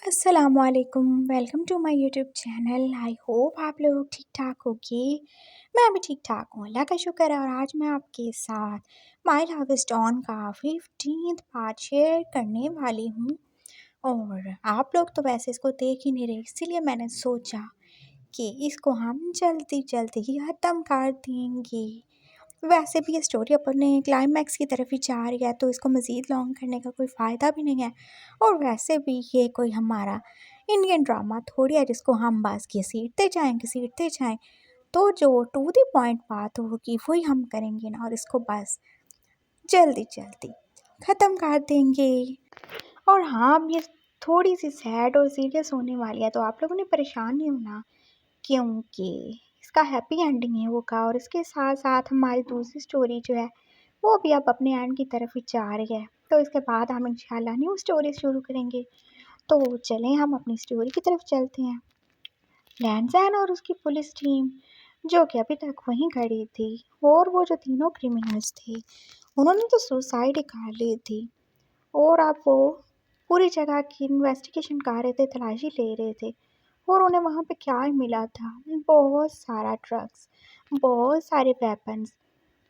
السلام علیکم، welcome to my YouTube channel. I hope آپ لوگ ٹھیک ٹھاک ہوگی۔ میں بھی ٹھیک ٹھاک ہوں، اللہ کا شکر ہے۔ اور آج میں آپ کے ساتھ مائی لو از ڈان کا 15th پارٹ شیئر کرنے والی ہوں۔ اور آپ لوگ تو ویسے اس کو دیکھ ہی نہیں رہے، اسی لیے میں نے سوچا کہ اس کو ہم جلدی جلدی ختم کر دیں گے۔ ویسے بھی یہ اسٹوری اپنے کلائمیکس کی طرف ہی جا رہی ہے، تو اس کو مزید لانگ کرنے کا کوئی فائدہ بھی نہیں ہے۔ اور ویسے بھی یہ کوئی ہمارا انڈین ڈرامہ تھوڑی ہے جس کو ہم بس گھسیٹتے جائیں۔ تو جو ٹو دی پوائنٹ بات ہوگی وہی ہم کریں گے نا، اور اس کو بس جلدی جلدی ختم کر دیں گے۔ اور ہاں، اب یہ تھوڑی سی سیڈ اور سیریس ہونے والی ہے، تو آپ لوگوں نے پریشان نہیں ہونا، کیونکہ اس کا ہیپی اینڈنگ ہے ہوگا۔ اور اس کے ساتھ ساتھ ہماری دوسری سٹوری جو ہے وہ بھی اب اپنے اینڈ کی طرف ہی جا رہی ہے، تو اس کے بعد ہم انشاءاللہ نیو سٹوری شروع کریں گے۔ تو چلیں ہم اپنی سٹوری کی طرف چلتے ہیں۔ لینزین اور اس کی پولیس ٹیم جو کہ ابھی تک وہیں کھڑی تھی، اور وہ جو تینوں کرمنلز تھے انہوں نے تو سوسائڈ کر لی تھی، اور اب وہ پوری جگہ کی انویسٹیگیشن کر رہے تھے، تلاشی لے رہے تھے۔ اور انہیں وہاں پہ کیا ملا تھا؟ بہت سارا ڈرگس، بہت سارے ویپنز،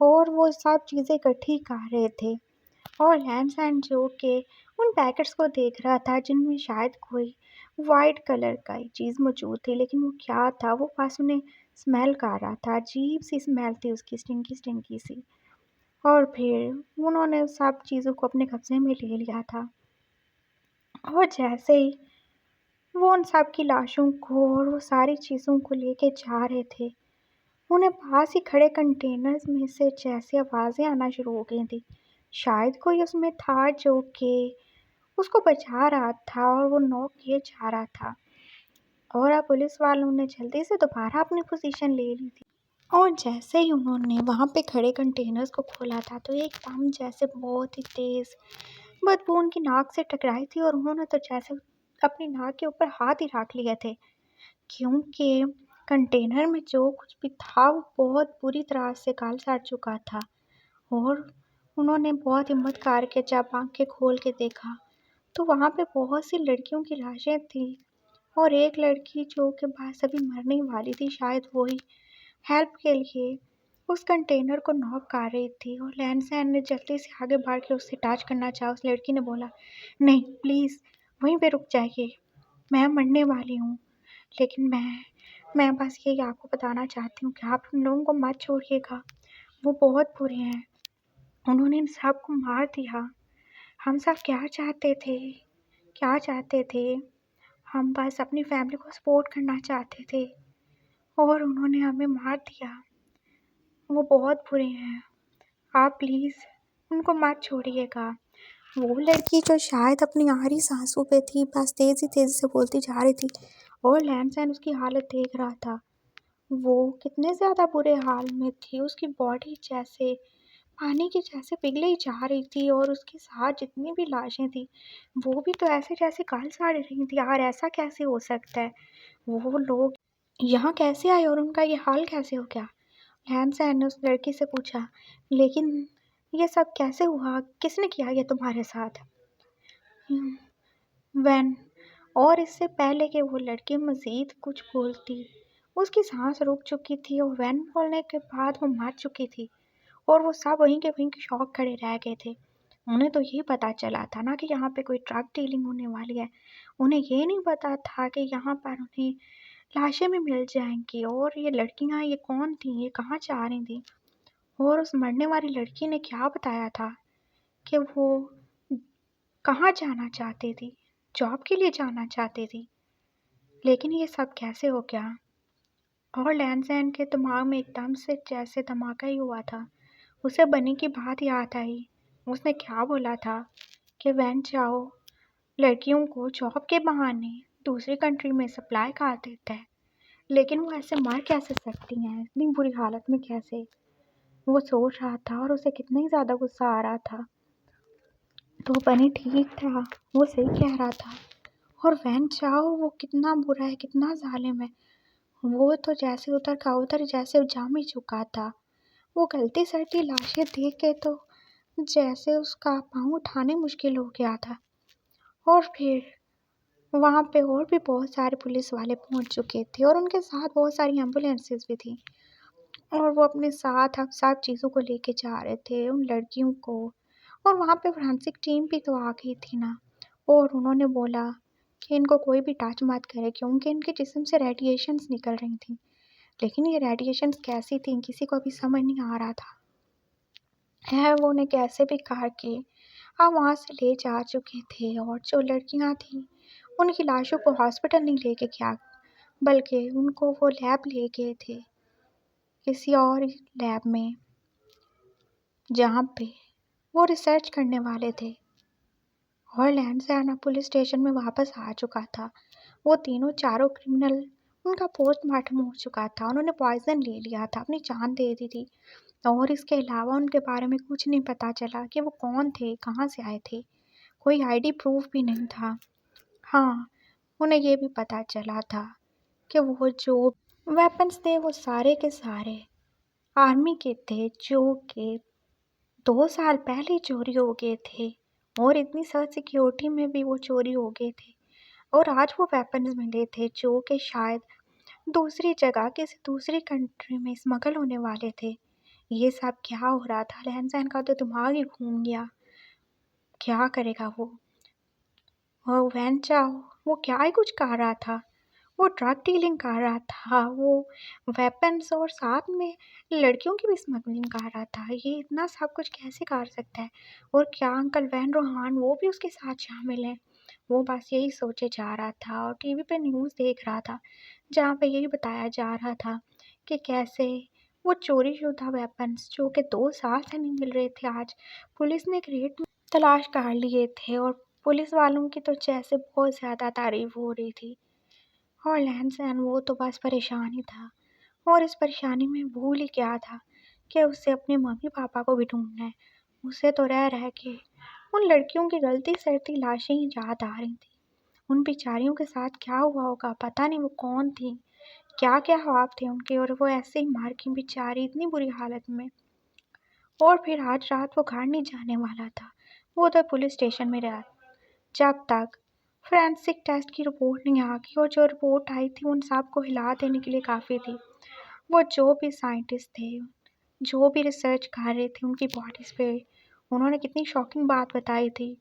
اور وہ سب چیزیں اکٹھی کر رہے تھے۔ اور لینزین جو کہ ان پیکٹس کو دیکھ رہا تھا جن میں شاید کوئی وائٹ کلر کا ہی چیز موجود تھی، لیکن وہ کیا تھا وہ بس انہیں اسمیل کر رہا تھا، عجیب سی اسمیل تھی اس کی، سٹنکی سی۔ اور پھر انہوں نے سب چیزوں کو اپنے قبضے میں لے لیا تھا، اور جیسے ہی وہ ان سب کی لاشوں کو اور وہ ساری چیزوں کو لے کے جا رہے تھے، انہیں پاس ہی کھڑے کنٹینرز میں سے جیسے آوازیں آنا شروع ہو گئی تھی۔ شاید کوئی اس میں تھا جو کہ اس کو بچا رہا تھا، اور وہ نوک کیے جا رہا تھا۔ اور اب پولیس والوں نے جلدی سے دوبارہ اپنی پوزیشن لے لی تھی، اور جیسے ہی انہوں نے وہاں پہ کھڑے کنٹینرز کو کھولا تھا تو ایک دم جیسے بہت ہی تیز بدبو ان کی ناک سے ٹکرائی تھی، اور انہوں نے تو جیسے اپنی ناک کے اوپر ہاتھ ہی رکھ لیے تھے، کیونکہ کنٹینر میں جو کچھ بھی تھا وہ بہت بری طرح سے گل سڑ چکا تھا۔ اور انہوں نے بہت ہمت کر کے جب آنکھیں کھول کے دیکھا تو وہاں پہ بہت سی لڑکیوں کی لاشیں تھیں، اور ایک لڑکی جو کہ بس ابھی مرنے والی تھی، شاید وہی ہیلپ کے لیے اس کنٹینر کو نوک کر رہی تھی۔ اور لینزین نے جلدی سے آگے بڑھ کے اس سے ٹچ کرنا چاہا۔ اس لڑکی نے بولا، نہیں پلیز وہیں پہ رک جائیے، میں مرنے والی ہوں، لیکن میں بس یہی آپ کو بتانا چاہتی ہوں کہ آپ ان لوگوں کو مت چھوڑیے گا، وہ بہت برے ہیں، انہوں نے ان سب کو مار دیا۔ ہم سب کیا چاہتے تھے؟ ہم بس اپنی فیملی کو سپورٹ کرنا چاہتے تھے، اور انہوں نے ہمیں مار دیا، وہ بہت برے ہیں، آپ پلیز ان کو مت چھوڑیے گا۔ وہ لڑکی جو شاید اپنی آخری سانسوں پہ تھی بس تیزی سے بولتی جا رہی تھی، اور لینزین اس کی حالت دیکھ رہا تھا، وہ کتنے زیادہ برے حال میں تھی، اس کی باڈی جیسے پانی کی جیسے پگھلے ہی جا رہی تھی، اور اس کے ساتھ جتنی بھی لاشیں تھیں وہ بھی تو ایسے جیسے گل ساڑ رہی تھی۔ یار ایسا کیسے ہو سکتا ہے؟ وہ لوگ یہاں کیسے آئے اور ان کا یہ حال کیسے ہو گیا؟ لینزین نے اس لڑکی سے پوچھا، لیکن یہ سب کیسے ہوا؟ کس نے کیا یہ تمہارے ساتھ؟ وین اور اس سے پہلے کہ وہ لڑکی مزید کچھ بولتی اس کی سانس رک چکی تھی، اور وین بولنے کے بعد وہ مر چکی تھی، اور وہ سب وہیں کے شوق کھڑے رہ گئے تھے۔ انہیں تو یہ پتا چلا تھا نا کہ یہاں پہ کوئی ڈرگ ڈیلنگ ہونے والی ہے، انہیں یہ نہیں پتا تھا کہ یہاں پر انہیں لاشیں بھی مل جائیں گی، اور یہ لڑکیاں یہ کون تھیں، یہ کہاں جا رہی تھیں۔ اور اس مرنے والی لڑکی نے کیا بتایا تھا کہ وہ کہاں جانا چاہتی تھی، جاب کے لیے جانا چاہتی تھی، لیکن یہ سب کیسے ہو گیا؟ اور لینزین کے دماغ میں ایک دم سے جیسے دھماکہ ہی ہوا تھا، اسے بنی کی بات یاد آئی۔ اس نے کیا بولا تھا کہ وین چاؤ لڑکیوں کو جاب کے بہانے دوسری کنٹری میں سپلائی کر دیتا ہے، لیکن وہ ایسے مر کیسے سکتی ہیں اتنی بری حالت میں؟ کیسے؟ وہ سوچ رہا تھا، اور اسے کتنا ہی زیادہ غصہ آ رہا تھا۔ تو بنی ٹھیک تھا، وہ صحیح کہہ رہا تھا، اور وین چاؤ وہ کتنا برا ہے، کتنا ظالم ہے، وہ تو جیسے ادھر کا ادھر جیسے جام ہی چکا تھا۔ وہ گلتی سڑتی لاشیں دیکھ کے تو جیسے اس کا پاؤں اٹھانے مشکل ہو گیا تھا۔ اور پھر وہاں پہ اور بھی بہت سارے پولیس والے پہنچ چکے تھے اور ان کے ساتھ بہت ساری ایمبولینسز بھی تھیں، اور وہ اپنے ساتھ اب سب چیزوں کو لے کے جا رہے تھے ان لڑکیوں کو۔ اور وہاں پہ فرانسک ٹیم بھی تو آ گئی تھی نا، اور انہوں نے بولا کہ ان کو کوئی بھی ٹچ مت کرے کیونکہ ان کے جسم سے ریڈیشنز نکل رہی تھیں، لیکن یہ ریڈیشنز کیسی تھیں کسی کو بھی سمجھ نہیں آ رہا تھا۔ وہ انہیں کیسے بھی کر کے اب وہاں سے لے جا چکے تھے، اور جو لڑکیاں تھیں ان کی لاشوں کو ہاسپٹل نہیں لے کے گیا بلکہ ان کو وہ لیب لے گئے تھے، کسی اور لیب میں جہاں پہ وہ ریسرچ کرنے والے تھے۔ اور لینسیانا پولیس اسٹیشن میں واپس آ چکا تھا۔ وہ تینوں چاروں کرمنل، ان کا پوسٹ مارٹم ہو چکا تھا، انہوں نے پوائزن لے لیا تھا، اپنی جان دے دی تھی، اور اس کے علاوہ ان کے بارے میں کچھ نہیں پتا چلا کہ وہ کون تھے، کہاں سے آئے تھے، کوئی آئی ڈی پروف بھی نہیں تھا۔ ہاں، انہیں یہ بھی پتا چلا تھا کہ وہ جو ویپنز تھے وہ سارے کے سارے آرمی کے تھے، جو کہ 2 سال پہلے چوری ہو گئے تھے، اور اتنی سخت سیکیورٹی میں بھی وہ چوری ہو گئے تھے، اور آج وہ ویپنز ملے تھے جو کہ شاید دوسری جگہ کسی دوسری کنٹری میں اسمگل ہونے والے تھے۔ یہ سب کیا ہو رہا تھا؟ لینسین کا تو دماغ ہی گھوم گیا، کیا کرے گا وہ؟ اور وین چاؤ وہ کیا ہی کچھ کر رہا تھا، وہ ڈرگ ڈیلنگ کر رہا تھا، وہ ویپنز اور ساتھ میں لڑکیوں کی بھی اسمگلنگ کر رہا تھا۔ یہ اتنا سب کچھ کیسے کر سکتا ہے؟ اور کیا انکل وین روہان وہ بھی اس کے ساتھ شامل ہیں؟ وہ بس یہی سوچے جا رہا تھا، اور ٹی وی پہ نیوز دیکھ رہا تھا جہاں پہ یہی بتایا جا رہا تھا کہ کیسے وہ چوری شدہ ویپنز جو کہ 2 سال سے نہیں مل رہے تھے، آج پولیس نے ریٹ میں تلاش کر لیے تھے، اور پولیس والوں کی تو جیسے بہت زیادہ تعریف ہو رہی تھی۔ اور لینسین وہ تو بس پریشان ہی تھا، اور اس پریشانی میں بھول ہی کیا تھا کہ اسے اپنے ممی پاپا کو بھی ڈھونڈنا ہے۔ اسے تو رہ کے ان لڑکیوں کی غلطی سرتی لاشیں ہی یاد آ رہی تھیں۔ ان بیچاریوں کے ساتھ کیا ہوا ہوگا، پتہ نہیں وہ کون تھیں، کیا کیا خواب تھے ان کے، اور وہ ایسے ہی مار کی بیچاری اتنی بری حالت میں۔ اور پھر آج رات وہ گھر نہیں جانے والا تھا، وہ تو پولیس اسٹیشن میں رہا جب تک فورینسک ٹیسٹ کی رپورٹ نہیں آ گئی، اور جو رپورٹ آئی تھی ان سب کو ہلا دینے کے لیے کافی تھی۔ وہ جو بھی سائنٹسٹ تھے، جو بھی ریسرچ کر رہے تھے ان کی باڈیز پہ، انہوں نے کتنی شاکنگ بات بتائی تھی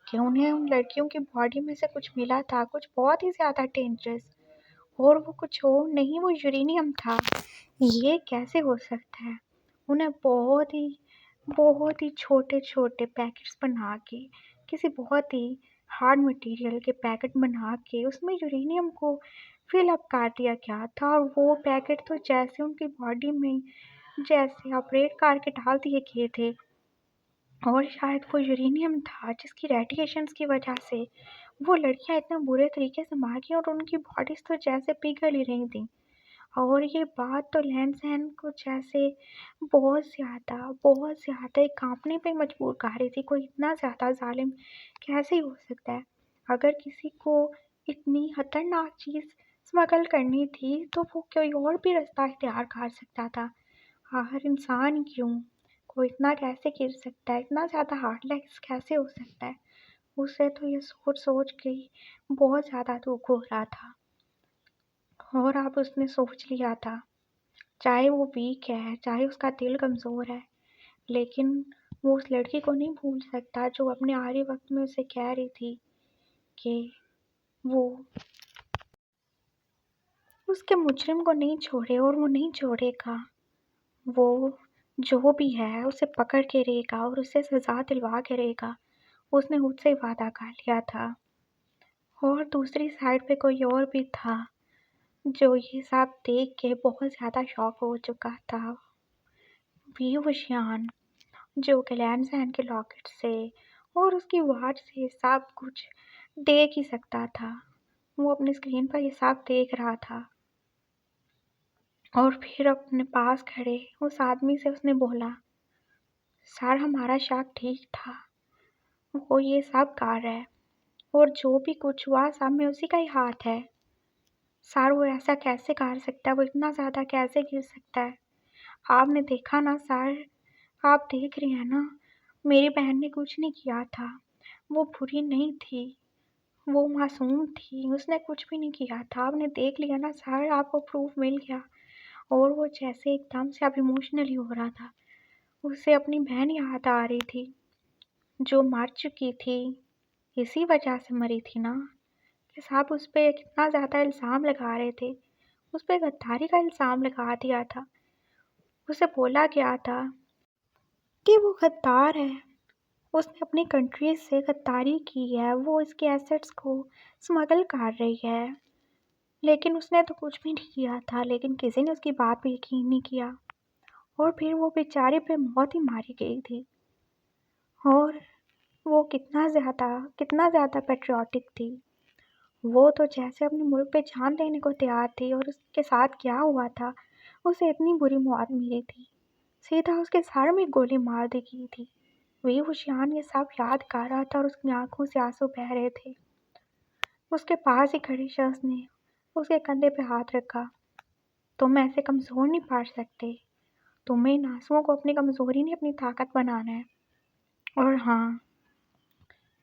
کہ انہیں ان لڑکیوں کی باڈی میں سے کچھ ملا تھا، کچھ بہت ہی زیادہ ڈینجرس، اور وہ کچھ اور نہیں، وہ یورینیم تھا۔ یہ کیسے ہو سکتا ہے؟ انہیں بہت ہی چھوٹے چھوٹے پیکٹس بنا کے، کسی بہت ہی ہارڈ مٹیریل کے پیکٹ بنا کے اس میں یورینیم کو فل اپ کر دیا گیا تھا، اور وہ پیکٹ تو جیسے ان کی باڈی میں جیسے آپریٹ کر کے ڈال دیے گئے تھے، اور شاید وہ یورینیم تھا جس کی ریڈیشنز کی وجہ سے وہ لڑکیاں اتنے برے طریقے سے مار گئی، اور ان کی باڈیز تو جیسے پگھل ہی رہی تھیں۔ اور یہ بات تو لینسین کو جیسے بہت زیادہ کانپنے پہ مجبور کر رہی تھی۔ کوئی اتنا زیادہ ظالم کیسے ہو سکتا ہے؟ اگر کسی کو اتنی خطرناک چیز اسمگل کرنی تھی تو وہ کوئی اور بھی رستہ اختیار کر سکتا تھا۔ آخر انسان کیوں؟ کوئی اتنا کیسے گر سکتا ہے؟ اتنا زیادہ ہارٹ لیس کیسے ہو سکتا ہے؟ اسے تو یہ سوچ کے ہی بہت زیادہ دکھ ہو رہا تھا، اور اب اس نے سوچ لیا تھا چاہے وہ ویک ہے، چاہے اس کا دل کمزور ہے، لیکن وہ اس لڑکی کو نہیں بھول سکتا جو اپنے آخری وقت میں اسے کہہ رہی تھی کہ وہ اس کے مجرم کو نہیں چھوڑے، اور وہ نہیں چھوڑے گا، وہ جو بھی ہے اسے پکڑ کے رہے گا اور اسے سزا دلوا کے رہے گا۔ اس نے خود سے وعدہ کر لیا تھا۔ اور دوسری سائڈ پہ کوئی اور بھی تھا جو یہ سب دیکھ کے بہت زیادہ شاک ہو چکا تھا، وی وشیان، جو کہ لینسین کے لاکٹ سے اور اس کی واچ سے سب کچھ دیکھ ہی سکتا تھا۔ وہ اپنی اسکرین پر یہ سب دیکھ رہا تھا، اور پھر اپنے پاس کھڑے اس آدمی سے اس نے بولا، سر ہمارا شک ٹھیک تھا، وہ یہ سب کر رہا ہے، اور جو بھی کچھ ہوا سب میں اسی کا ہی ہاتھ ہے۔ سر وہ ایسا کیسے کر سکتا ہے؟ وہ اتنا زیادہ کیسے گر سکتا ہے؟ آپ نے دیکھا نا سر، آپ دیکھ رہے ہیں نا، میری بہن نے کچھ نہیں کیا تھا، وہ بری نہیں تھی، وہ معصوم تھی، اس نے کچھ بھی نہیں کیا تھا۔ آپ نے دیکھ لیا نا سر، آپ کو پروف مل گیا۔ اور وہ جیسے ایک دم سے اب ایموشنلی ہو رہا تھا، اسے اپنی بہن یاد آ رہی تھی جو مر چکی تھی، اسی وجہ سے مری تھی نا، کہ صاحب اس پہ کتنا زیادہ الزام لگا رہے تھے، اس پہ غداری کا الزام لگا دیا تھا۔ اسے بولا گیا تھا کہ وہ غدار ہے، اس نے اپنی کنٹری سے غداری کی ہے، وہ اس کے ایسٹس کو سمگل کر رہی ہے، لیکن اس نے تو کچھ بھی نہیں کیا تھا، لیکن کسی نے اس کی بات پہ یقین نہیں کیا، اور پھر وہ بیچارے پہ موت ہی ماری گئی تھی۔ اور وہ کتنا زیادہ پیٹریوٹک تھی، وہ تو جیسے اپنے ملک پہ جان دینے کو تیار تھی، اور اس کے ساتھ کیا ہوا تھا، اسے اتنی بری موت ملی تھی، سیدھا اس کے سر میں گولی مار دی گئی تھی۔ وہی ہوشیان یہ سب یاد کر رہا تھا اور اس کی آنکھوں سے آنسو بہہ رہے تھے۔ اس کے پاس ہی کھڑے شخص نے اس کے کندھے پہ ہاتھ رکھا۔ تم ایسے کمزور نہیں پڑ سکتے، تمہیں ان آنسوؤں کو اپنی کمزوری نہیں اپنی طاقت بنانا ہے۔ اور ہاں،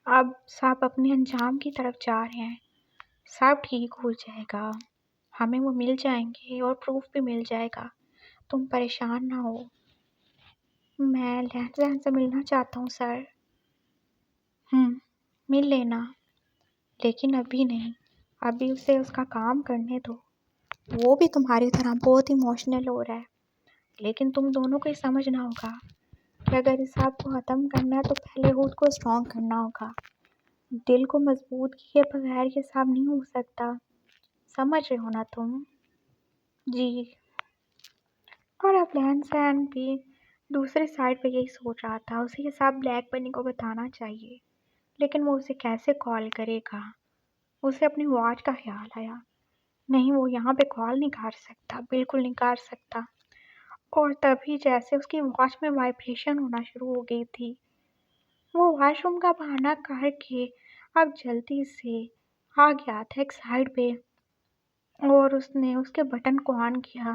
اب سب اپنے انجام کی طرف جا رہے ہیں، سب ٹھیک ہو جائے گا، ہمیں وہ مل جائیں گے اور پروف بھی مل جائے گا، تم پریشان نہ ہو۔ میں لہن سے ملنا چاہتا ہوں سر۔ مل لینا، لیکن ابھی نہیں، ابھی اسے اس کا کام کرنے دو، وہ بھی تمہاری طرح بہت ایموشنل ہو رہا ہے، لیکن تم دونوں کو یہ سمجھنا ہوگا کہ اگر اس سب کو ختم کرنا ہے تو پہلے خود کو اسٹرانگ کرنا ہوگا، دل کو مضبوط کیے بغیر یہ سب نہیں ہو سکتا، سمجھ رہے ہو نا تم؟ جی۔ اور اب لہن بھی دوسرے سائڈ پہ یہی سوچ رہا تھا، اسے یہ سب بلیک بنی کو بتانا چاہیے، لیکن وہ اسے کیسے کال کرے گا؟ اسے اپنی واچ کا خیال آیا، نہیں وہ یہاں پہ کال نہیں کر سکتا، بالکل نہیں کر سکتا۔ اور تبھی جیسے اس کی واچ میں وائبریشن ہونا شروع ہو گئی تھی، وہ واش روم کا بہانہ کر کے اب جلدی سے آ گیا تھا ایک سائڈ پہ، اور اس نے اس کے بٹن کو آن کیا۔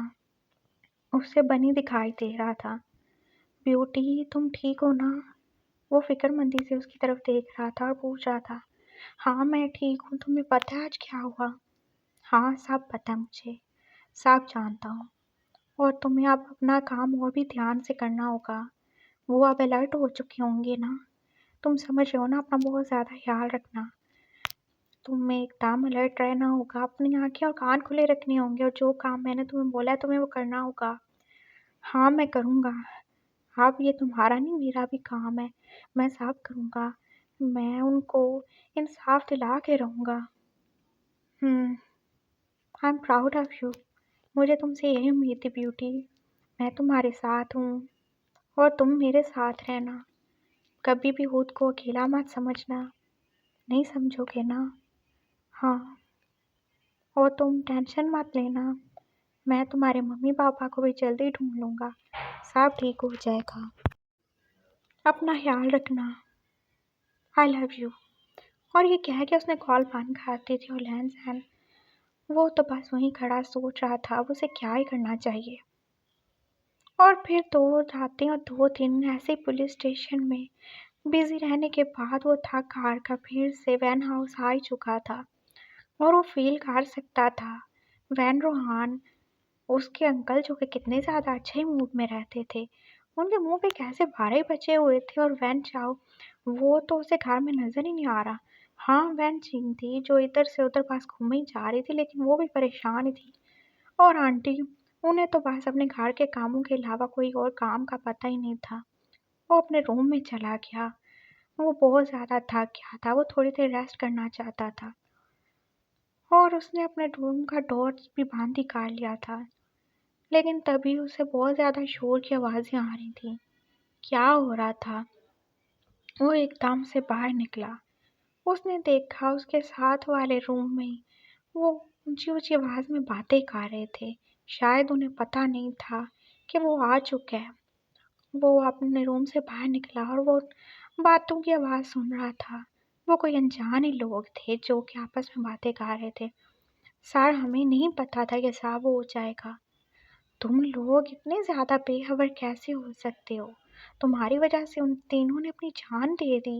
اسے بنی دکھائی دے رہا تھا۔ بیوٹی تم ٹھیک ہو نا؟ وہ فکر مندی سے اس کی طرف دیکھ رہا تھا اور پوچھ رہا تھا۔ ہاں میں ٹھیک ہوں، تمہیں پتہ ہے آج کیا ہوا؟ ہاں سب پتہ ہے مجھے، سب جانتا ہوں، اور تمہیں اب اپنا کام اور بھی دھیان سے کرنا ہوگا، وہ اب الرٹ ہو چکے ہوں گے نا، تم سمجھ رہے ہو نا، اپنا بہت زیادہ خیال رکھنا، تمہیں ایک دم الرٹ رہنا ہوگا، اپنی آنکھیں اور کان کھلے رکھنے ہوں گے، اور جو کام میں نے تمہیں بولا ہے تمہیں وہ کرنا ہوگا۔ ہاں میں کروں گا، اب یہ تمہارا نہیں میرا بھی کام ہے، میں سب کروں گا، میں ان کو انصاف دلا کے رہوں گا۔ I am proud of you, مجھے تم سے یہی امید تھی بیوٹی، میں تمہارے ساتھ ہوں اور تم میرے ساتھ رہنا، کبھی بھی خود کو اکیلا مت سمجھنا، نہیں سمجھو گے نا؟ ہاں، اور تم ٹینشن مت لینا، میں تمہارے ممی پاپا کو بھی جلدی ڈھونڈ لوں گا، سب ٹھیک ہو جائے گا، اپنا خیال رکھنا، آئی لو یو۔ اور یہ کہہ کے اس نے کال بند کر دی تھی، اور لہن وہ تو بس وہیں کھڑا سوچ رہا تھا اب اسے کیا ہی کرنا چاہیے۔ اور پھر 2 راتیں اور 2 دن ایسے پولیس اسٹیشن میں بزی رہنے کے بعد وہ تھک ہار کر پھر سے وین ہاؤس آ ہی چکا تھا، اور وہ فیل کر سکتا تھا وین روحان، اس کے انکل جو کہ کتنے زیادہ اچھے موڈ میں رہتے تھے، ان کے منہ پہ کیسے بھارے بچے ہوئے تھے، اور وین چاؤ وہ تو اسے گھر میں نظر ہی نہیں آ رہا۔ ہاں وین چین تھی جو ادھر سے ادھر پاس گھومے ہی جا رہی تھی، لیکن وہ بھی پریشان ہی تھی، اور آنٹی انہیں تو بس اپنے گھر کے کاموں کے علاوہ کوئی اور کام کا پتہ ہی نہیں تھا۔ وہ اپنے روم میں چلا گیا، وہ بہت زیادہ تھک گیا تھا، وہ تھوڑی دیر ریسٹ کرنا چاہتا تھا، اور اس نے اپنے روم کا ڈور بھی بند ہی کر لیا تھا، لیکن تبھی اسے بہت زیادہ شور کی آوازیں آ رہی تھیں۔ کیا ہو رہا تھا؟ وہ ایک دم سے باہر نکلا، اس نے دیکھا اس کے ساتھ والے روم میں وہ اونچی اونچی آواز میں باتیں کر رہے تھے، شاید انہیں پتہ نہیں تھا کہ وہ آ چکا ہے۔ وہ اپنے روم سے باہر نکلا اور وہ باتوں کی آواز سن رہا تھا، وہ کوئی انجانے لوگ تھے جو کہ آپس میں باتیں کر رہے تھے۔ سر ہمیں نہیں پتہ تھا کہ صاحب ہو جائے گا، تم لوگ اتنے زیادہ بے خبر کیسے ہو سکتے ہو، تمہاری وجہ سے ان تینوں نے اپنی جان دے دی۔